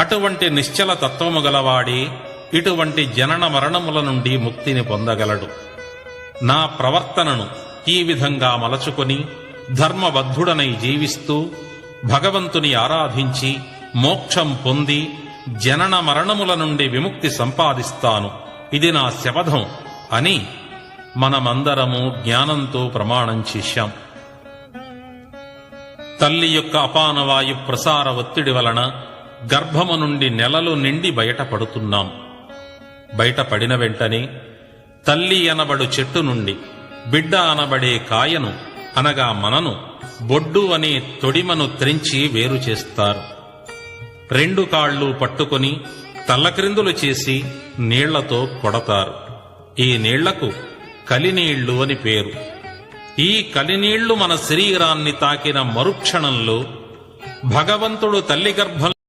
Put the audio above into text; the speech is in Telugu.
అటువంటి నిశ్చల తత్వము గలవాడే ఇటువంటి జనన మరణముల నుండి ముక్తిని పొందగలడు. నా ప్రవర్తనను ఈ విధంగా మలచుకొని ధర్మబద్ధుడనై జీవిస్తూ భగవంతుని ఆరాధించి మోక్షం పొంది జనన మరణముల నుండి విముక్తి సంపాదిస్తాను, ఇది నా శపథం అని మనమందరము జ్ఞానంతో ప్రమాణం చేశాం. తల్లి యొక్క అపానవాయు ప్రసార ఒత్తిడి వలన గర్భము నుండి నెలలు నిండి బయటపడుతున్నాం. బయటపడిన వెంటనే తల్లి అనబడు చెట్టు నుండి బిడ్డ అనబడే కాయను అనగా మనను బొడ్డు అనే తొడిమను త్రెంచి వేరు చేస్తారు. 2 కాళ్ళు పట్టుకొని తల్లక్రిందులు చేసి నీళ్లతో కొడతారు. ఈ నీళ్లకు కలినీళ్లు అని పేరు. ఈ కలినీళ్లు మన శరీరాన్ని తాకిన మరుక్షణంలో భగవంతుడు తల్లి గర్భం